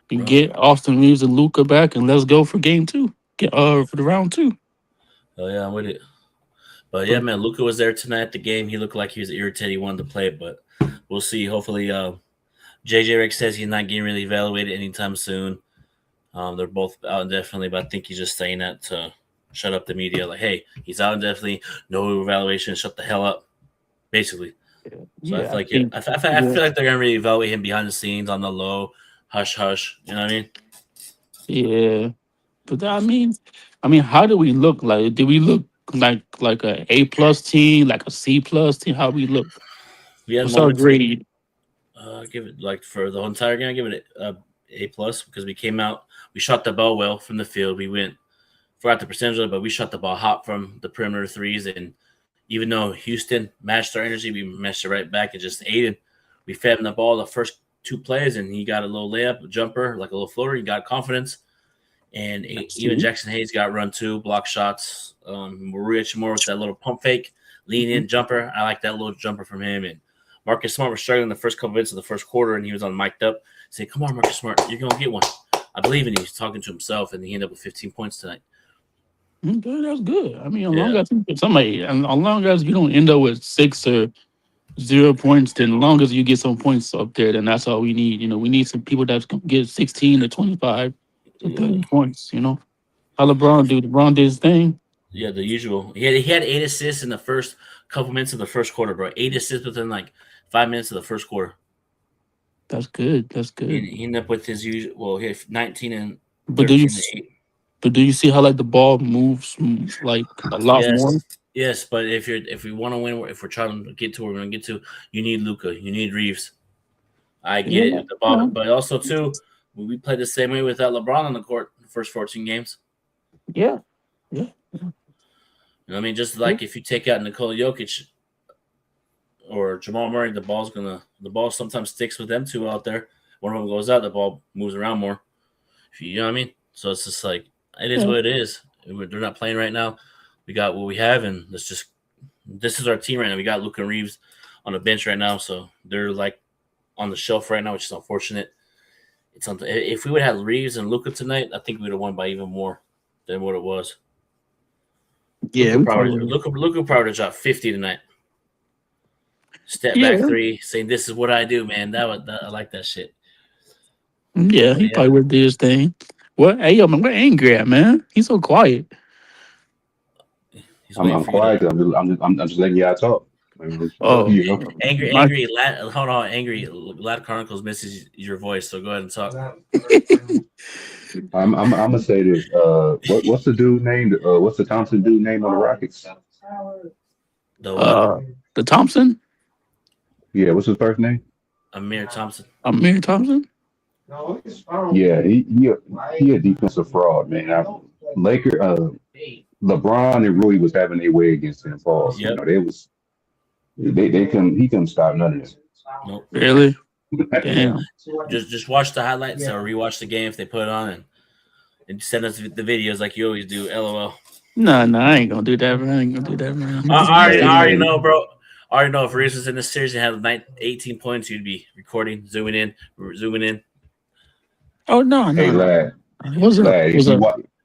and get Austin Reeves and Luca back, and let's go for game 2. For the round 2. Oh yeah, I'm with it. But yeah, man, Luca was there tonight at the game. He looked like he was irritated. He wanted to play, but we'll see. Hopefully, JJ Redick says he's not getting really evaluated anytime soon. They're both out indefinitely, but I think he's just saying that to shut up the media. Like, hey, he's out indefinitely, no evaluation, shut the hell up, basically. So I feel like I feel like they're gonna really evaluate him behind the scenes on the low, hush hush. You know what I mean? Yeah, but I mean, how do we look? Like, do we look like a A+ team, like a C+ team? How we look? What's our grade? Give it like for the entire game. I give it A+ because we came out, we shot the ball well from the field. We forgot the percentage of it, but we shot the ball hot from the perimeter threes. And even though Houston matched our energy, we matched it right back and just ate it. We fed him the ball the first 2 plays, and he got a little layup, a jumper, like a little floater. He got confidence. And even Jackson Hayes got run 2, block shots. Maria Chamorro with that little pump fake, lean in jumper. I like that little jumper from him. And Marcus Smart was struggling the first couple minutes of the first quarter, and he was on mic'd up. Say, come on, Marcus Smart, you're going to get one. I believe in you. He's talking to himself, and he ended up with 15 points tonight. Okay, that's good. I mean, as long as you don't end up with 6 or 0 points, then as long as you get some points up there, then that's all we need. You know, we need some people that's going to get 16 to 25 to 30 points, you know. How LeBron do? LeBron did his thing. Yeah, the usual. He had 8 assists in the first couple minutes of the first quarter, bro. 8 assists within like 5 minutes of the first quarter. That's good. That's good. He ended up with his usual. Well, he had 19 and 13 but do you and 8. But do you see how like the ball moves like a lot more? Yes, but if we want to win, if we're trying to get to where we're going to get to, you need Luka, you need Reeves. I get it, the ball, but also too, we played the same way without LeBron on the court the first 14 games. Yeah. You know what I mean? Just like if you take out Nikola Jokic or Jamal Murray, the ball sometimes sticks with them 2 out there. One of them goes out, the ball moves around more. You know what I mean? So it's just like it is what it is. They're not playing right now. We got what we have, and this is our team right now. We got Luka and Reeves on the bench right now, so they're like on the shelf right now, which is unfortunate. It's something. If we would have Reeves and Luka tonight, I think we would have won by even more than what it was. Yeah, Luka probably dropped 50 tonight. Step back 3, saying this is what I do, man. I like that shit. Yeah, he probably would do his thing. What? Hey, yo, man, we're angry at, man. He's so quiet. I'm quiet. I'm just letting y'all talk. Angry. Hold on, angry. Lad Chronicles misses your voice, so go ahead and talk. I'm gonna say this. What's the dude name? What's the Thompson dude name on the Rockets? The Thompson. Yeah, what's his first name? Amir Thompson. Yeah, he a defensive fraud, man. LeBron and Rui was having their way against him. Falls. Yep. You know, he couldn't stop none of this. Nope. Really? Damn. Just watch the highlights or rewatch the game if they put it on and send us the videos like you always do. LOL. No, I ain't gonna do that. Man. I already know, bro. I already know if Reeves was in this series and had 18 points, you'd be recording, zooming in. Oh no. Hey, lad.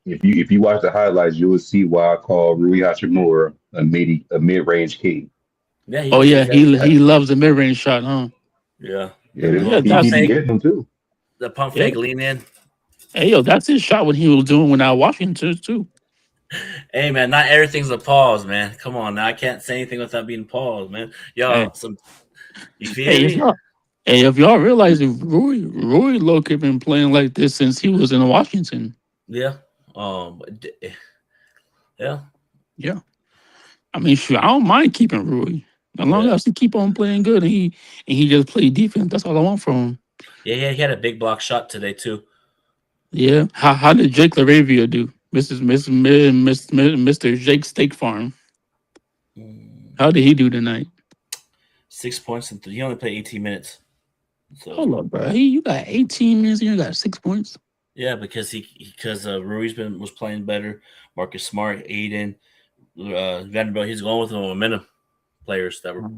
If you watch the highlights, you will see why I call Rui Hachimura a mid-range king. Yeah. He loves the mid-range shot, huh? Yeah. He getting them too. The pump fake lean in. Hey, yo, that's his shot when he was doing when I was watching too. Hey, man, not everything's a pause, man. Come on now. I can't say anything without being paused, man. Yo, you feel me? Hey, if y'all realize if Rui Loke been playing like this since he was in Washington. Yeah. Yeah. I mean, sure, I don't mind keeping Rui. As long as he keep on playing good and he just play defense, that's all I want from him. Yeah, he had a big block shot today too. Yeah. How did Jake LaRavia do? Mr. Jake Steak Farm. How did he do tonight? 6 points and he only played 18 minutes. So hold up, bro. You got 18 minutes and you got 6 points. Yeah, because Rui's was playing better. Marcus Smart, Aiden, Vanderbilt. He's going with the momentum players that were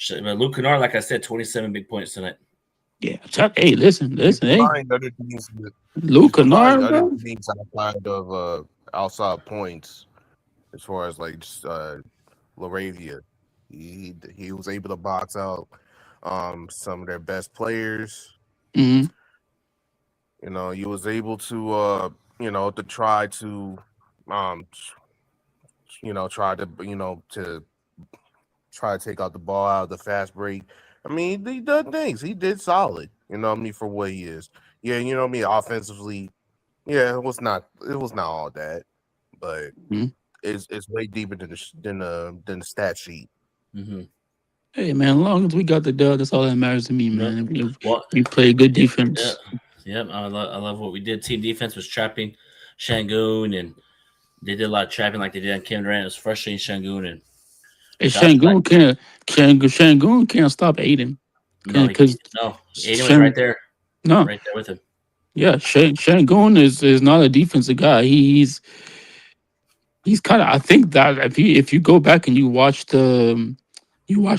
But Luke Kennard, like I said, 27 big points tonight. Yeah. Hey, listen. Hey, Find other things, Luke find Kennard, other bro. things outside of outside points, as far as like just Laravia. He was able to box out some of their best players. Mm-hmm. You know, he was able to to try to try to take out the ball out of the fast break. I mean, he did things. He did solid. You know what I mean, for what he is. Yeah, you know what I mean, offensively, yeah, it was not all that, but it's way deeper than the stat sheet. Mm-hmm. Hey, man, as long as we got the dub, that's all that matters to me, man. Well, we play good defense. Yeah. I love what we did. Team defense was trapping Şengün, and they did a lot of trapping like they did on Kevin Durant. It was frustrating Şengün. And Şengün can't stop Aiden. Aiden was right there. No, right there with him. Yeah, Şengün is not a defensive guy. He's kind of. I think that if you go back and you watch the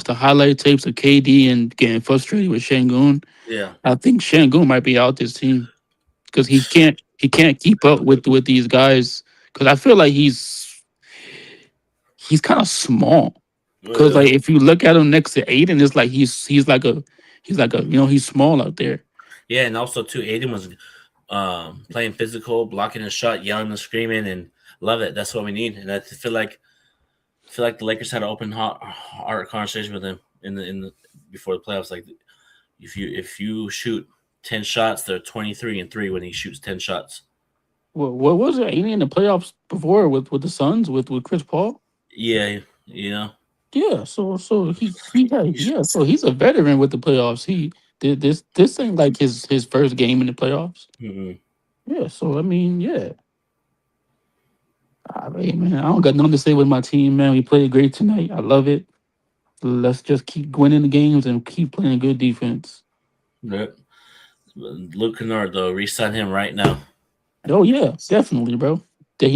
highlight tapes of KD and getting frustrated with Şengün, yeah, I think Şengün might be out this team because he can't keep up with these guys. Because I feel like he's kind of small. Because like if you look at him next to Aiden, it's like he's like a he's small out there. Yeah, and also too, Aiden was playing physical, blocking a shot, yelling and screaming, and love it. That's what we need. And I feel like the Lakers had an open heart conversation with him in the before the playoffs. Like if you shoot 10 shots, they're 23-3 when he shoots 10 shots. What was it? Ain't he in the playoffs before with the Suns with Chris Paul? Yeah, you know. Yeah, so so he's a veteran with the playoffs. He did this ain't like his first game in the playoffs. Mm-hmm. Yeah, so I mean, yeah. I mean, man, I don't got nothing to say with my team, man. We played great tonight. I love it. Let's just keep winning the games and keep playing good defense. Yep. Luke Kennard, though, re-sign him right now. Oh yeah, definitely, bro. I think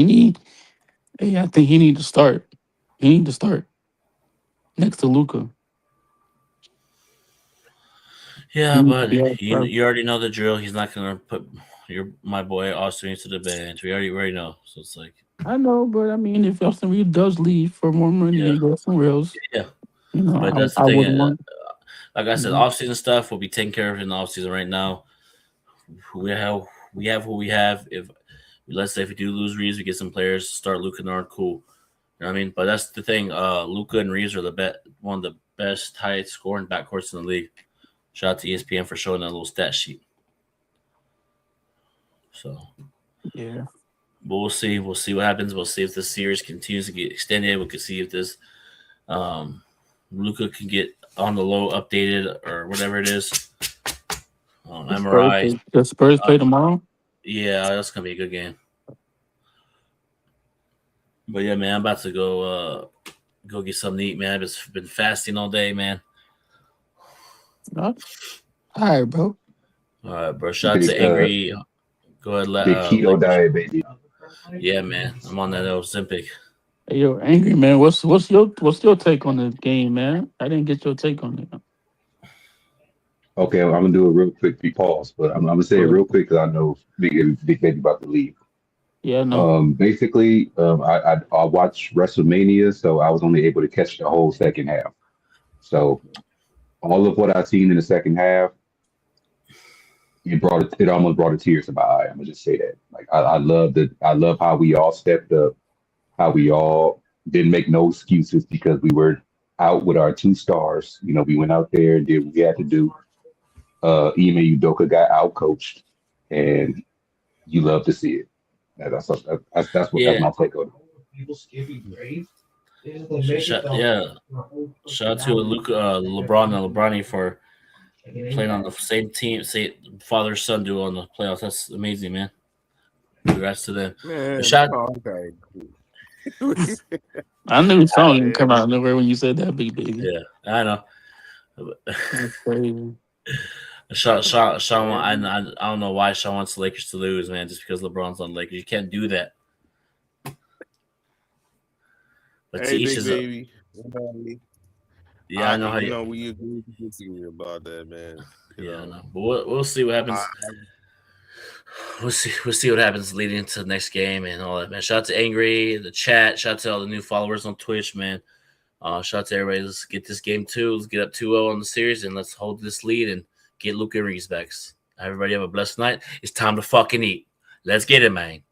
he need to start. He need to start next to Luka. Yeah, but you already know the drill. He's not gonna put my boy Austin Reeves to the bench. We already know. So it's like I know, but I mean, if Austin Reeves does leave for more money and go somewhere else, yeah. You know, but that's the thing. Like I said, Mhm. offseason stuff will be taken care of in the offseason right now. We have who we have. If let's say if we do lose Reeves, we get some players. Start Luka and Kennard, cool. You know what I mean? But that's the thing. Luka and Reeves are one of the best highest scoring backcourts in the league. Shout out to ESPN for showing that little stat sheet. So yeah, but we'll see. We'll see what happens. We'll see if this series continues to get extended. We can see if this Luka can get on the low updated or whatever it is. MRI. The Spurs play tomorrow. Yeah, that's gonna be a good game. But yeah, man, I'm about to go get something to eat, man. I've just been fasting all day, man. All right, bro. All right, bro. Shout out to Angry. Go ahead, the keto diet, baby. Yeah, man. I'm on that Ozempic. Hey, yo, Angry man, what's your take on the game, man? I didn't get your take on it. Okay, I'm gonna do a real quick pause, but I'm gonna say it real quick because I know Big Baby about to leave. Yeah, no. Basically, I watched WrestleMania, so I was only able to catch the whole second half. So all of what I've seen in the second half, it almost brought a tear to my eye. I'm gonna just say that. Like I love how we all stepped up, how we all didn't make no excuses because we were out with our 2 stars. You know, we went out there and did what we had to do. Ime Udoka got out coached, and you love to see it. That's my take on it. Shout out to Luke, LeBron and LeBron for playing on the same team, father son duo on the playoffs. That's amazing, man. Congrats to them. Man, I knew the song didn't come out of nowhere when you said that, Big Baby. Yeah, I know. That's crazy. Sean, I don't know why Sean wants the Lakers to lose, man. Just because LeBron's on the Lakers, you can't do that. But hey, Big Baby. Yeah, I know how you know we agree to disagree about that, man. I know. But we'll see what happens. We'll see what happens leading into the next game and all that, man. Shout out to Angry, the chat. Shout out to all the new followers on Twitch, man. Shout out to everybody. Let's get this game 2. Let's get up 2-0 on the series and let's hold this lead and get Luka and Reeves back. Everybody have a blessed night. It's time to fucking eat. Let's get it, man.